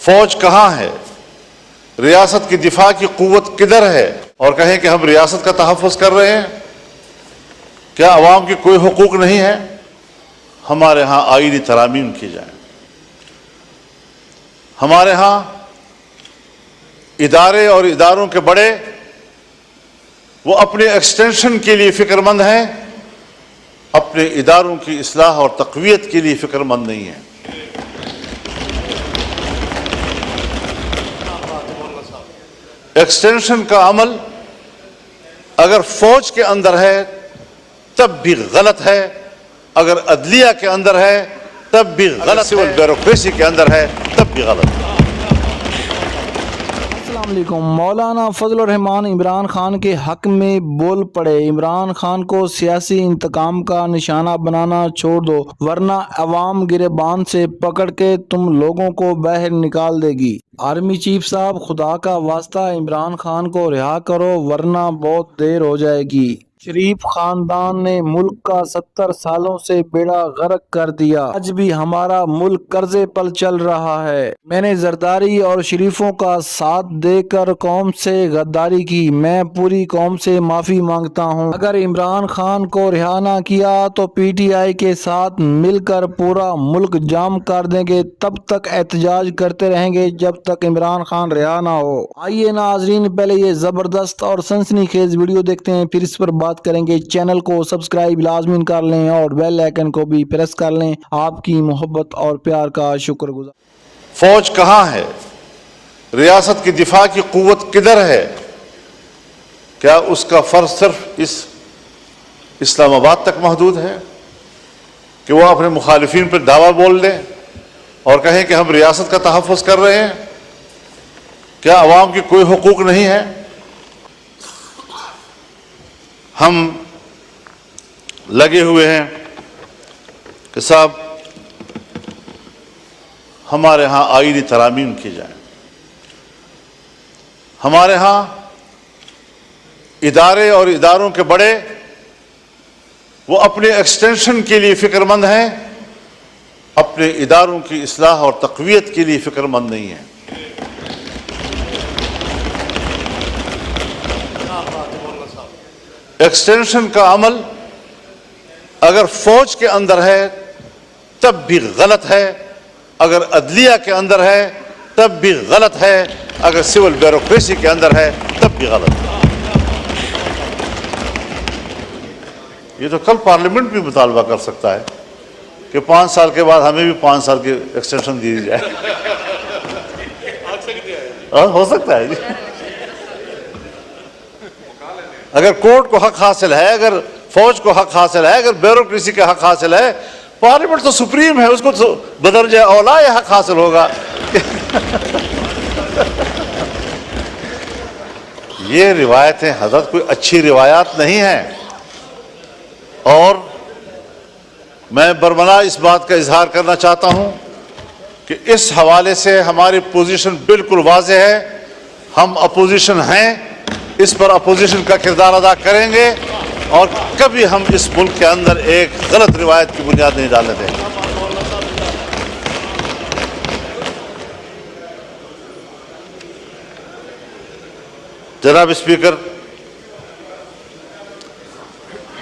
فوج کہاں ہے؟ ریاست کی دفاع کی قوت کدھر ہے؟ اور کہیں کہ ہم ریاست کا تحفظ کر رہے ہیں، کیا عوام کی کوئی حقوق نہیں ہے؟ ہمارے ہاں آئینی ترامیم کی جائیں، ہمارے ہاں ادارے اور اداروں کے بڑے وہ اپنے ایکسٹینشن کے لیے فکر مند ہیں، اپنے اداروں کی اصلاح اور تقویت کے لیے فکر مند نہیں ہیں۔ ایکسٹینشن کا عمل اگر فوج کے اندر ہے تب بھی غلط ہے، اگر عدلیہ کے اندر ہے تب بھی غلط، سول بیوروکریسی کے اندر ہے تب بھی غلط ہے۔ السلام علیکم۔ مولانا فضل الرحمان عمران خان کے حق میں بول پڑے، عمران خان کو سیاسی انتقام کا نشانہ بنانا چھوڑ دو ورنہ عوام گریبان سے پکڑ کے تم لوگوں کو باہر نکال دے گی۔ آرمی چیف صاحب، خدا کا واسطہ عمران خان کو رہا کرو ورنہ بہت دیر ہو جائے گی۔ شریف خاندان نے ملک کا 70 سالوں سے بیڑا غرق کر دیا، آج بھی ہمارا ملک قرضے پر چل رہا ہے۔ میں نے زرداری اور شریفوں کا ساتھ دے کر قوم سے غداری کی، میں پوری قوم سے معافی مانگتا ہوں۔ اگر عمران خان کو رہا نہ کیا تو پی ٹی آئی کے ساتھ مل کر پورا ملک جام کر دیں گے، تب تک احتجاج کرتے رہیں گے جب تک عمران خان رہا نہ ہو۔ آئیے ناظرین، پہلے یہ زبردست اور سنسنی خیز ویڈیو دیکھتے ہیں، پھر اس پر بات کریں گے۔ چینل کو سبسکرائب لازمی کر لیں اور بیل آئیکن کو بھی پریس کر لیں۔ آپ کی محبت اور پیار کا شکر گزار۔ فوج کہاں ہے؟ ریاست کی دفاع کی قوت کدھر ہے؟ کیا اس کا فرض صرف اس اسلام آباد تک محدود ہے کہ وہ اپنے مخالفین پر دعویٰ بول دیں اور کہیں کہ ہم ریاست کا تحفظ کر رہے ہیں؟ کیا عوام کی کوئی حقوق نہیں ہے؟ ہم لگے ہوئے ہیں کہ صاحب ہمارے ہاں آئینی ترامیم کی جائیں، ہمارے ہاں ادارے اور اداروں کے بڑے وہ اپنے ایکسٹینشن کے لیے فکر مند ہیں، اپنے اداروں کی اصلاح اور تقویت کے لیے فکر مند نہیں ہیں۔ ایکسٹینشن کا عمل اگر فوج کے اندر ہے تب بھی غلط ہے، اگر عدلیہ کے اندر ہے تب بھی غلط ہے، اگر سول بیوروکریسی کے اندر ہے تب بھی غلط ہے۔ یہ تو کل پارلیمنٹ بھی مطالبہ کر سکتا ہے کہ 5 سال کے بعد ہمیں بھی 5 سال کی ایکسٹینشن دی جائے۔ ہو سکتا ہے جی، اگر کورٹ کو حق حاصل ہے، اگر فوج کو حق حاصل ہے، اگر بیوروکریسی کا حق حاصل ہے، پارلیمنٹ تو سپریم ہے، اس کو تو بدرجہ اولا یہ حق حاصل ہوگا۔ یہ روایتیں حضرت کوئی اچھی روایات نہیں ہیں، اور میں برملا اس بات کا اظہار کرنا چاہتا ہوں کہ اس حوالے سے ہماری پوزیشن بالکل واضح ہے، ہم اپوزیشن ہیں، اس پر اپوزیشن کا کردار ادا کریں گے اور کبھی ہم اس ملک کے اندر ایک غلط روایت کی بنیاد نہیں ڈالنے دیں گے۔ جناب اسپیکر،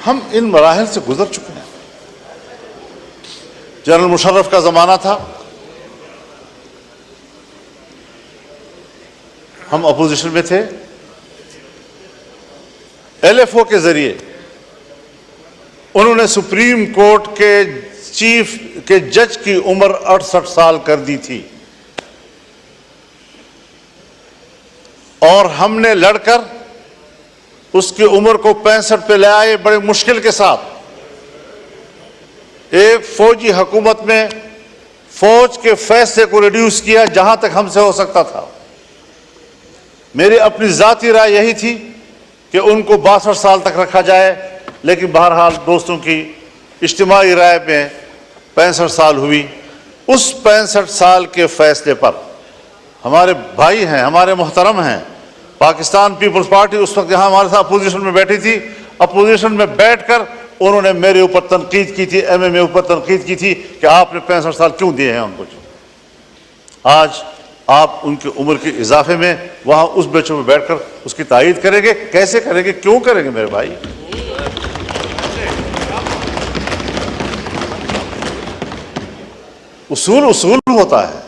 ہم ان مراحل سے گزر چکے ہیں۔ جنرل مشرف کا زمانہ تھا، ہم اپوزیشن میں تھے، ایل ایف او کے ذریعے انہوں نے سپریم کورٹ کے چیف کے جج کی عمر 68 سال کر دی تھی، اور ہم نے لڑ کر اس کی عمر کو 65 پہ لے آئے بڑے مشکل کے ساتھ۔ ایک فوجی حکومت میں فوج کے فیصلے کو ریڈیوس کیا جہاں تک ہم سے ہو سکتا تھا۔ میری اپنی ذاتی رائے یہی تھی کہ ان کو 62 سال تک رکھا جائے، لیکن بہرحال دوستوں کی اجتماعی رائے میں 65 سال ہوئی۔ اس 65 سال کے فیصلے پر ہمارے بھائی ہیں، ہمارے محترم ہیں، پاکستان پیپلز پارٹی اس وقت یہاں ہمارے ساتھ اپوزیشن میں بیٹھی تھی، اپوزیشن میں بیٹھ کر انہوں نے میرے اوپر تنقید کی تھی، ایم اوپر تنقید کی تھی کہ آپ نے 65 سال کیوں دیے ہیں ہم کو۔ آج آپ ان کی عمر کے اضافے میں وہاں اس بینچوں پہ بیٹھ کر اس کی تائید کریں گے؟ کیسے کریں گے؟ کیوں کریں گے میرے بھائی؟ اصول ہوتا ہے،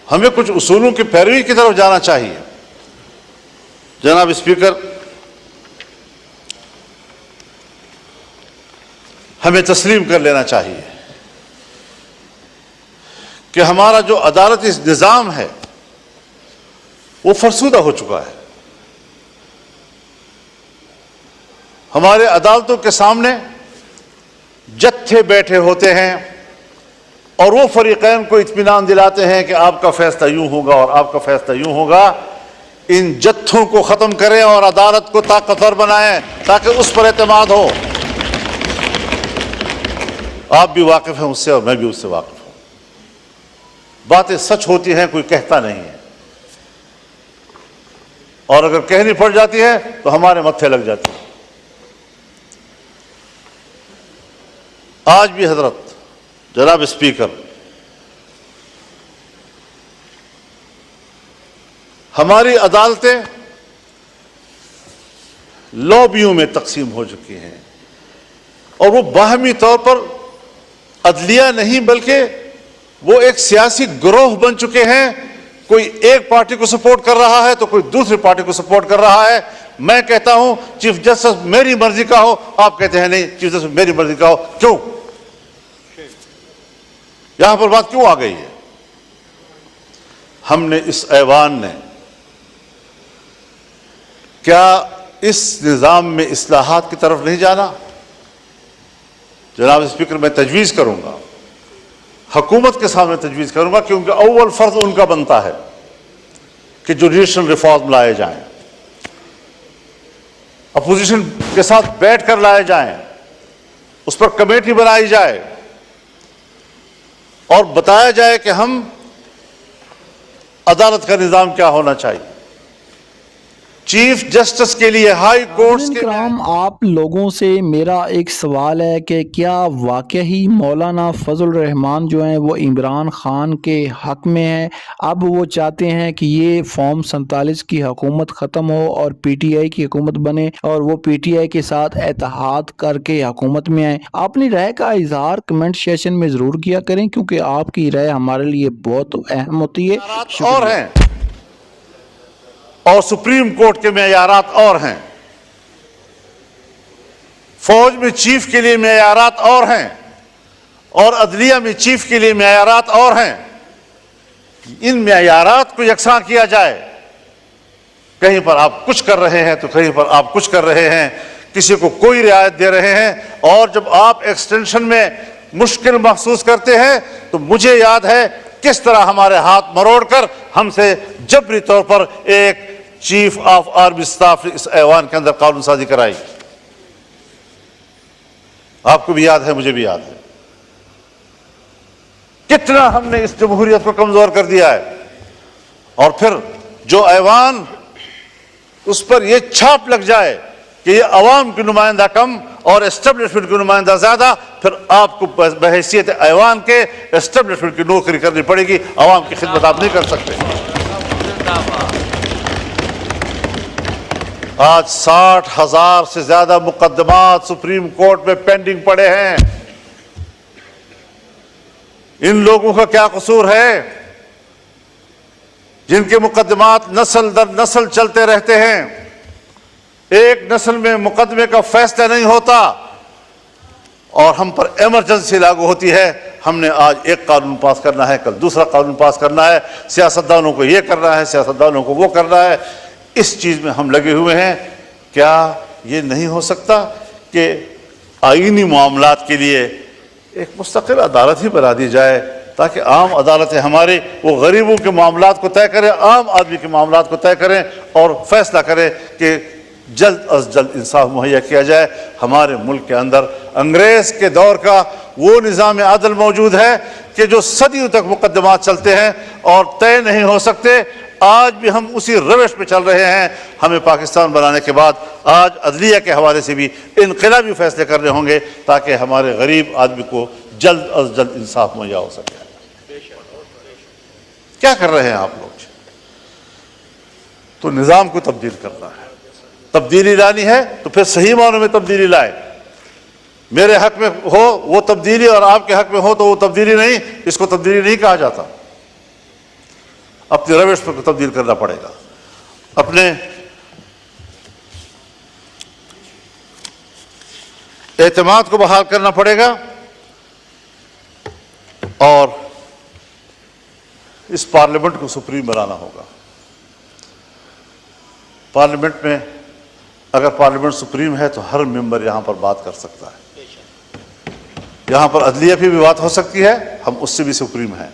ہمیں کچھ اصولوں کی پیروی کی طرف جانا چاہیے۔ جناب اسپیکر، ہمیں تسلیم کر لینا چاہیے کہ ہمارا جو عدالتی نظام ہے وہ فرسودہ ہو چکا ہے۔ ہمارے عدالتوں کے سامنے جتھے بیٹھے ہوتے ہیں اور وہ فریقین کو اطمینان دلاتے ہیں کہ آپ کا فیصلہ یوں ہوگا اور آپ کا فیصلہ یوں ہوگا۔ ان جتھوں کو ختم کریں اور عدالت کو طاقتور بنائیں تاکہ اس پر اعتماد ہو۔ آپ بھی واقف ہیں اس سے اور میں بھی اس سے واقف ہوں۔ باتیں سچ ہوتی ہیں، کوئی کہتا نہیں ہے، اور اگر کہنی پڑ جاتی ہے تو ہمارے متھے لگ جاتی ہے۔ آج بھی حضرت جناب اسپیکر، ہماری عدالتیں لابیوں میں تقسیم ہو چکی ہیں، اور وہ باہمی طور پر عدلیہ نہیں بلکہ وہ ایک سیاسی گروہ بن چکے ہیں۔ کوئی ایک پارٹی کو سپورٹ کر رہا ہے تو کوئی دوسری پارٹی کو سپورٹ کر رہا ہے۔ میں کہتا ہوں چیف جسٹس میری مرضی کا ہو، آپ کہتے ہیں نہیں چیف جسٹس میری مرضی کا ہو۔ کیوں؟ یہاں پر بات کیوں آ گئی ہے؟ ہم نے اس ایوان نے کیا اس نظام میں اصلاحات کی طرف نہیں جانا؟ جناب اسپیکر، میں تجویز کروں گا، حکومت کے سامنے تجویز کروں گا، کیونکہ اول فرض ان کا بنتا ہے کہ جوڈیشل ریفارم لائے جائیں، اپوزیشن کے ساتھ بیٹھ کر لائے جائیں، اس پر کمیٹی بنائی جائے اور بتایا جائے کہ ہم عدالت کا نظام کیا ہونا چاہیے۔ چیف جسٹس کے لیے ہائی کورٹس کے کرام، آپ لوگوں سے میرا ایک سوال ہے کہ کیا واقعی مولانا فضل الرحمان جو ہیں وہ عمران خان کے حق میں ہیں؟ اب وہ چاہتے ہیں کہ یہ فارم 47 کی حکومت ختم ہو اور پی ٹی آئی کی حکومت بنے اور وہ پی ٹی آئی کے ساتھ اتحاد کر کے حکومت میں آئیں۔ اپنی رائے کا اظہار کمنٹ سیشن میں ضرور کیا کریں، کیونکہ آپ کی رائے ہمارے لیے بہت اہم ہوتی ہے۔ اور ہیں اور سپریم کورٹ کے معیارات اور ہیں، فوج میں چیف کے لیے معیارات اور ہیں، اور عدلیہ میں چیف کے لیے معیارات اور ہیں۔ ان معیارات کو یکساں کیا جائے۔ کہیں پر آپ کچھ کر رہے ہیں تو کہیں پر آپ کچھ کر رہے ہیں، کسی کو کوئی رعایت دے رہے ہیں، اور جب آپ ایکسٹینشن میں مشکل محسوس کرتے ہیں تو مجھے یاد ہے کس طرح ہمارے ہاتھ مروڑ کر ہم سے جبری طور پر ایک چیف آف آرمی اسٹاف نے اس ایوان کے اندر قانون سازی کرائی۔ آپ کو بھی یاد ہے، مجھے بھی یاد ہے کتنا ہم نے اس جمہوریت کو کمزور کر دیا ہے۔ اور پھر جو ایوان اس پر یہ چھاپ لگ جائے کہ یہ عوام کی نمائندہ کم اور اسٹیبلشمنٹ کی نمائندہ زیادہ، پھر آپ کو بحیثیت ایوان کے اسٹیبلشمنٹ کی نوکری کرنی پڑے گی، عوام کی خدمت آپ نہیں کر سکتے۔ آج 60,000 سے زیادہ مقدمات سپریم کورٹ میں پینڈنگ پڑے ہیں۔ ان لوگوں کا کیا قصور ہے جن کے مقدمات نسل در نسل چلتے رہتے ہیں؟ ایک نسل میں مقدمے کا فیصلہ نہیں ہوتا اور ہم پر ایمرجنسی لاگو ہوتی ہے۔ ہم نے آج ایک قانون پاس کرنا ہے، کل دوسرا قانون پاس کرنا ہے، سیاستدانوں کو یہ کرنا ہے، سیاستدانوں کو وہ کرنا ہے۔ اس چیز میں ہم لگے ہوئے ہیں۔ کیا یہ نہیں ہو سکتا کہ آئینی معاملات کے لیے ایک مستقل عدالت ہی بنا دی جائے تاکہ عام عدالتیں ہمارے وہ غریبوں کے معاملات کو طے کریں، عام آدمی کے معاملات کو طے کریں اور فیصلہ کریں کہ جلد از جلد انصاف مہیا کیا جائے۔ ہمارے ملک کے اندر انگریز کے دور کا وہ نظام عدل موجود ہے کہ جو صدیوں تک مقدمات چلتے ہیں اور طے نہیں ہو سکتے۔ آج بھی ہم اسی روش پہ چل رہے ہیں۔ ہمیں پاکستان بنانے کے بعد آج عدلیہ کے حوالے سے بھی انقلابی فیصلے کرنے ہوں گے تاکہ ہمارے غریب آدمی کو جلد از جلد انصاف مہیا ہو سکے۔ کیا کر رہے ہیں آپ لوگ؟ تو نظام کو تبدیل کرنا ہے، تبدیلی لانی ہے تو پھر صحیح معنوں میں تبدیلی لائے. میرے حق میں ہو وہ تبدیلی اور آپ کے حق میں ہو تو وہ تبدیلی نہیں، اس کو تبدیلی نہیں کہا جاتا. اپنی روش پر تبدیل کرنا پڑے گا، اپنے اعتماد کو بحال کرنا پڑے گا، اور اس پارلیمنٹ کو سپریم بنانا ہوگا. پارلیمنٹ میں اگر پارلیمنٹ سپریم ہے تو ہر ممبر یہاں پر بات کر سکتا ہے. یہاں پر عدلیہ پہ بھی بات ہو سکتی ہے، ہم اس سے بھی سپریم ہیں.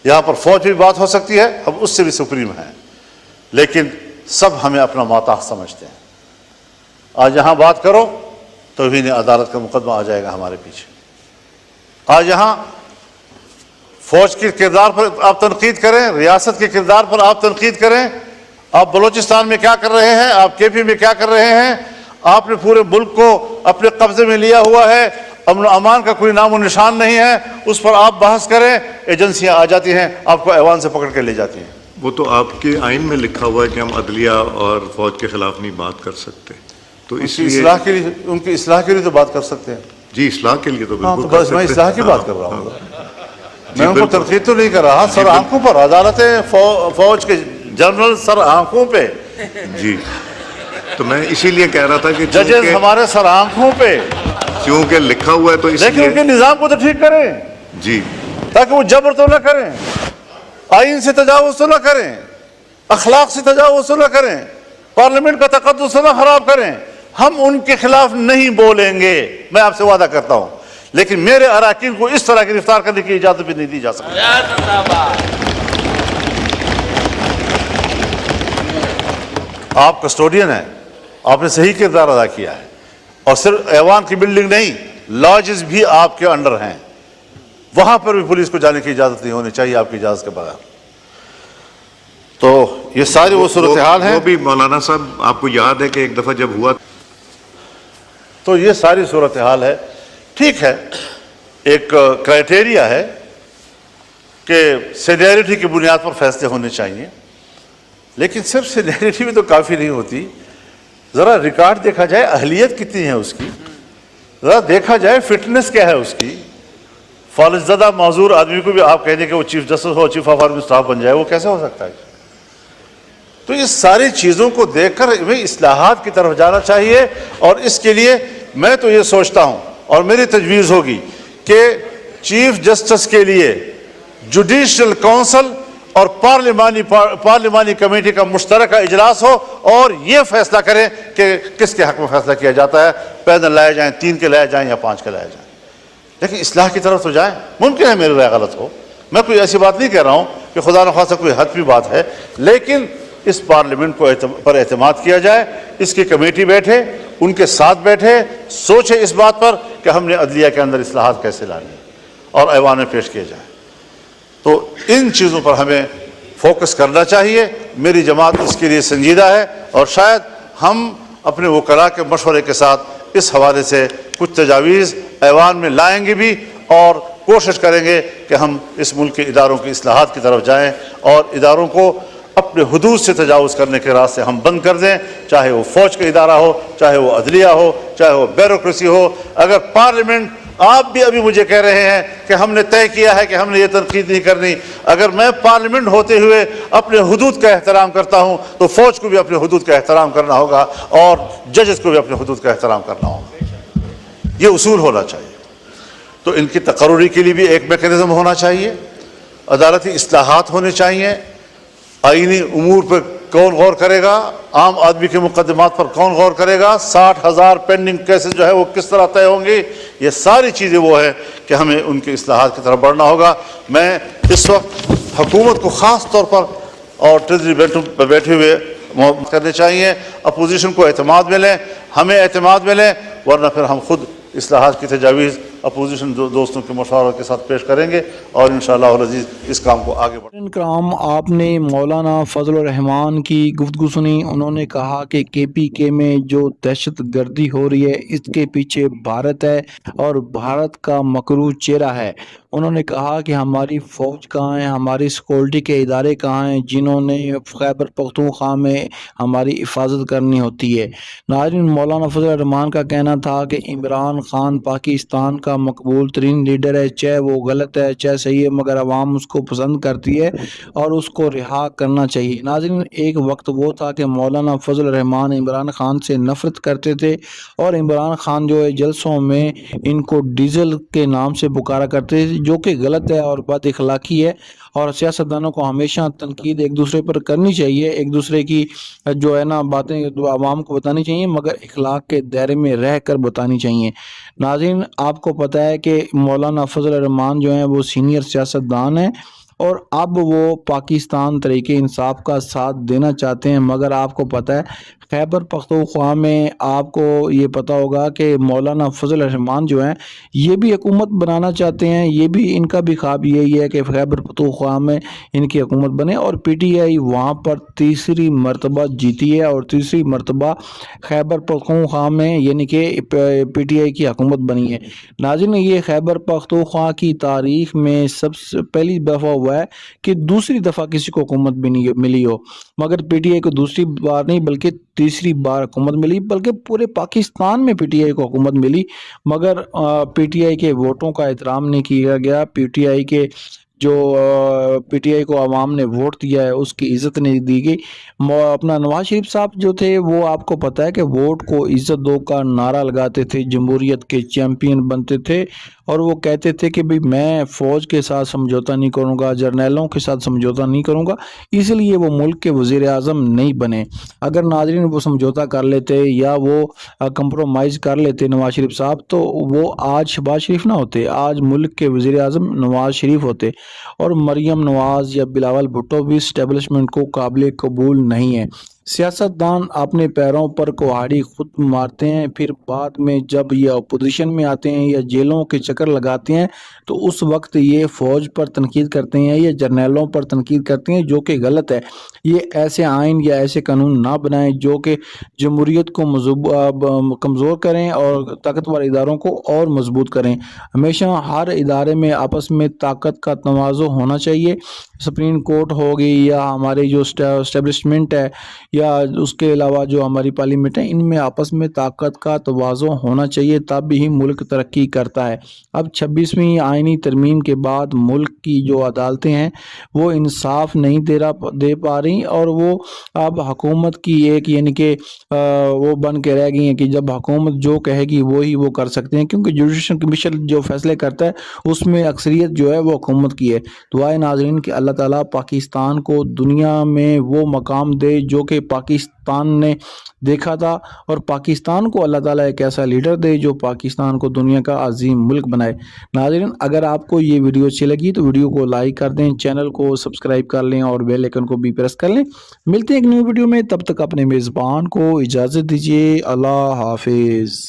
یہاں پر فوج پہ بھی بات ہو سکتی ہے، ہم اس سے بھی سپریم ہیں. لیکن سب ہمیں اپنا ماتحت سمجھتے ہیں. آج یہاں بات کرو توہین عدالت کا مقدمہ آ جائے گا ہمارے پیچھے. آج یہاں فوج کے کردار پر آپ تنقید کریں، ریاست کے کردار پر آپ تنقید کریں. آپ بلوچستان میں کیا کر رہے ہیں، آپ کے پی میں کیا کر رہے ہیں؟ آپ نے پورے ملک کو اپنے قبضے میں لیا ہوا ہے، امن و امان کا کوئی نام و نشان نہیں ہے. اس پر آپ بحث کریں، ایجنسیاں آ جاتی ہیں آپ کو ایوان سے پکڑ کے لے جاتی ہیں. وہ تو آپ کے آئین میں لکھا ہوا ہے کہ ہم عدلیہ اور فوج کے خلاف نہیں بات کر سکتے، تو اس لیے ان کی اصلاح کے لیے تو بات کر سکتے ہیں. جی اصلاح کے لیے تو ہاں، بالکل تو بس میں اصلاح کی بات کر رہا ہوں. میں ان کو تنقید تو نہیں کر رہا، سر آنکھوں پر عدالتیں فوج کے جنرل سر آنکھوں پہ. جی تو میں اسی لیے کہہ رہا تھا کہ ججز ہمارے سر آنکھوں پہ، چونکہ لکھا ہوا ہے تو اس لیکن ان کے لیے نظام کو تو ٹھیک کریں جی تاکہ وہ جبر تو نہ کریں، آئین سے تجاوز تو نہ کریں، اخلاق سے تجاوز تو نہ کریں، پارلیمنٹ کا تقدس تو نہ خراب کریں. ہم ان کے خلاف نہیں بولیں گے، میں آپ سے وعدہ کرتا ہوں. لیکن میرے اراکین کو اس طرح گرفتار کرنے کی اجازت بھی نہیں دی جا سکتی. آپ کسٹوڈین ہیں، آپ نے صحیح کردار ادا کیا ہے، اور صرف ایوان کی بلڈنگ نہیں، لاجز بھی آپ کے انڈر ہیں. وہاں پر بھی پولیس کو جانے کی اجازت نہیں ہونی چاہیے آپ کی اجازت کے بغیر. تو یہ ساری وہ صورتحال ہیں. وہ بھی مولانا صاحب آپ کو یاد ہے کہ ایک دفعہ جب ہوا تو یہ ساری صورتحال ہے. ٹھیک ہے، ایک کرائٹیریا ہے کہ سینیئرٹی کی بنیاد پر فیصلے ہونے چاہیے، لیکن صرف سینیئرٹی بھی تو کافی نہیں ہوتی. ذرا ریکارڈ دیکھا جائے، اہلیت کتنی ہے اس کی، ذرا دیکھا جائے فٹنس کیا ہے اس کی. فالج زدہ معذور آدمی کو بھی آپ کہہ دیں کہ وہ چیف جسٹس ہو، چیف آف آرمی اسٹاف بن جائے، وہ کیسے ہو سکتا ہے؟ تو اس ساری چیزوں کو دیکھ کر ہمیں اصلاحات کی طرف جانا چاہیے. اور اس کے لیے میں تو یہ سوچتا ہوں اور میری تجویز ہوگی کہ چیف جسٹس کے لیے جوڈیشل کونسل اور پارلیمانی کمیٹی کا مشترکہ اجلاس ہو اور یہ فیصلہ کریں کہ کس کے حق میں فیصلہ کیا جاتا ہے. پینل لائے جائیں، 3 کے لائے جائیں یا 5 کے لائے جائیں، لیکن اصلاح کی طرف تو جائیں. ممکن ہے میری رائے غلط ہو، میں کوئی ایسی بات نہیں کہہ رہا ہوں کہ خدا نخواستہ کوئی حد بھی بات ہے، لیکن اس پارلیمنٹ کو پر اعتماد کیا جائے. اس کی کمیٹی بیٹھے، ان کے ساتھ بیٹھے، سوچے اس بات پر کہ ہم نے عدلیہ کے اندر اصلاحات کیسے لانی اور ایوان میں پیش کیے جائیں. تو ان چیزوں پر ہمیں فوکس کرنا چاہیے. میری جماعت اس کے لیے سنجیدہ ہے، اور شاید ہم اپنے وکلاء کے مشورے کے ساتھ اس حوالے سے کچھ تجاویز ایوان میں لائیں گے بھی، اور کوشش کریں گے کہ ہم اس ملک کے اداروں کی اصلاحات کی طرف جائیں اور اداروں کو اپنے حدود سے تجاوز کرنے کے راستے ہم بند کر دیں. چاہے وہ فوج کا ادارہ ہو، چاہے وہ عدلیہ ہو، چاہے وہ بیوروکریسی ہو. اگر پارلیمنٹ، آپ بھی ابھی مجھے کہہ رہے ہیں کہ ہم نے طے کیا ہے کہ ہم نے یہ تنقید نہیں کرنی، اگر میں پارلیمنٹ ہوتے ہوئے اپنے حدود کا احترام کرتا ہوں تو فوج کو بھی اپنے حدود کا احترام کرنا ہوگا اور ججز کو بھی اپنے حدود کا احترام کرنا ہوگا. یہ اصول ہونا چاہیے. تو ان کی تقرری کے لیے بھی ایک میکینزم ہونا چاہیے. عدالتی اصلاحات ہونے چاہیے. آئینی امور پر کون غور کرے گا؟ عام آدمی کے مقدمات پر کون غور کرے گا؟ 60,000 پینڈنگ کیسز جو ہے وہ کس طرح طے ہوں گے؟ یہ ساری چیزیں وہ ہے کہ ہمیں ان کے اصلاحات کی طرف بڑھنا ہوگا. میں اس وقت حکومت کو خاص طور پر اور ٹریجری پر بیٹھے ہوئے کرنے چاہیے. اپوزیشن کو اعتماد ملے، ہمیں اعتماد ملے، ورنہ پھر ہم خود اصلاحات کی تجاویز اپوزیشن دوستوں کے مشوروں کے ساتھ پیش کریں گے اور انشاءاللہ العزیز اس کام کو آگے بڑھیں گے. کرام، آپ نے مولانا فضل الرحمان کی گفتگو سنی. انہوں نے کہا کہ KPK میں جو دہشت گردی ہو رہی ہے اس کے پیچھے بھارت ہے اور بھارت کا مکروہ چہرہ ہے. انہوں نے کہا کہ ہماری فوج کہاں ہے, ہماری سیکورٹی کے ادارے کہاں ہیں جنہوں نے خیبر پختونخوا میں ہماری حفاظت کرنی ہوتی ہے. ناظرین, مولانا فضل الرحمان کا کہنا تھا کہ عمران خان پاکستان کا مقبول ترین لیڈر ہے, چاہے وہ غلط ہے چاہے صحیح ہے, مگر عوام اس کو پسند کرتی ہے اور اس کو رہا کرنا چاہیے. ناظرین, ایک وقت وہ تھا کہ مولانا فضل الرحمان عمران خان سے نفرت کرتے تھے اور عمران خان جو ہے جلسوں میں ان کو ڈیزل کے نام سے پکارا کرتے تھے, جو کہ غلط ہے اور بد اخلاقی ہے. اور سیاستدانوں کو ہمیشہ تنقید ایک دوسرے پر کرنی چاہیے, ایک دوسرے کی جو ہے نا باتیں عوام کو بتانی چاہیے, مگر اخلاق کے دائرے میں رہ کر بتانی چاہیے. ناظرین, آپ کو پتہ ہے کہ مولانا فضل الرحمان جو ہیں وہ سینئر سیاستدان ہیں اور اب وہ پاکستان تحریک انصاف کا ساتھ دینا چاہتے ہیں, مگر آپ کو پتہ ہے خیبر پختونخوا میں آپ کو یہ پتہ ہوگا کہ مولانا فضل الرحمان جو ہیں یہ بھی حکومت بنانا چاہتے ہیں. یہ بھی ان کا بھی خواب یہی ہے کہ خیبر پختونخوا میں ان کی حکومت بنے, اور پی ٹی آئی وہاں پر تیسری مرتبہ جیتی ہے اور تیسری مرتبہ خیبر پختونخوا میں یعنی کہ پی ٹی آئی کی حکومت بنی ہے. ناظرین, یہ خیبر پختونخوا کی تاریخ میں سب سے پہلی دفعہ ہوا ہے کہ دوسری دفعہ کسی کو حکومت بھی نہیں ملی ہو, مگر پی ٹی آئی کو دوسری بار نہیں بلکہ تیسری بار حکومت ملی, بلکہ پورے پاکستان میں پی ٹی آئی کو حکومت ملی, مگر پی ٹی آئی کے ووٹوں کا احترام نہیں کیا گیا. پی ٹی آئی کے جو پی ٹی آئی کو عوام نے ووٹ دیا ہے اس کی عزت نہیں دی گئی. اپنا نواز شریف صاحب جو تھے وہ آپ کو پتہ ہے کہ ووٹ کو عزت دو کا نعرہ لگاتے تھے, جمہوریت کے چیمپئن بنتے تھے اور وہ کہتے تھے کہ میں فوج کے ساتھ سمجھوتا نہیں کروں گا, جرنیلوں کے ساتھ سمجھوتا نہیں کروں گا, اس لیے وہ ملک کے وزیر اعظم نہیں بنے. اگر ناظرین وہ سمجھوتا کر لیتے یا وہ کمپرومائز کر لیتے نواز شریف صاحب, تو وہ آج شہباز شریف نہ ہوتے, آج ملک کے وزیر اعظم نواز شریف ہوتے. اور مریم نواز یا بلاول بھٹو بھی اسٹیبلشمنٹ کو قابل قبول نہیں ہے. سیاستدان اپنے پیروں پر کہاڑی خود مارتے ہیں, پھر بعد میں جب یہ اپوزیشن میں آتے ہیں یا جیلوں کے چکر لگاتے ہیں تو اس وقت یہ فوج پر تنقید کرتے ہیں یا جرنیلوں پر تنقید کرتے ہیں, جو کہ غلط ہے. یہ ایسے آئین یا ایسے قانون نہ بنائیں جو کہ جمہوریت کو کمزور کریں اور طاقتور اداروں کو اور مضبوط کریں. ہمیشہ ہر ادارے میں آپس میں طاقت کا تنازع ہونا چاہیے. سپریم کورٹ ہوگی یا ہماری جو اسٹیبلشمنٹ ہے یا اس کے علاوہ جو ہماری پارلیمنٹ ہے, ان میں آپس میں طاقت کا توازن ہونا چاہیے, تب ہی ملک ترقی کرتا ہے. اب 26ویں آئینی ترمیم کے بعد ملک کی جو عدالتیں ہیں وہ انصاف نہیں دے پا رہی, اور وہ اب حکومت کی ایک یعنی کہ وہ بن کے رہ گئی ہیں کہ جب حکومت جو کہے گی وہی وہ کر سکتے ہیں, کیونکہ جوڈیشل کمیشن جو فیصلے کرتا ہے اس میں اکثریت جو ہے وہ حکومت کی ہے. دعائے ناظرین کہ اللہ تعالیٰ پاکستان کو دنیا میں وہ مقام دے جو کہ پاکستان نے دیکھا تھا, اور پاکستان کو اللہ تعالیٰ ایک ایسا لیڈر دے جو پاکستان کو دنیا کا عظیم ملک بنائے. ناظرین, اگر آپ کو یہ ویڈیو اچھی لگی تو ویڈیو کو لائک کر دیں, چینل کو سبسکرائب کر لیں اور بیل آئیکن کو بھی پریس کر لیں. ملتے ہیں ایک نیو ویڈیو میں, تب تک اپنے میزبان کو اجازت دیجیے. اللہ حافظ.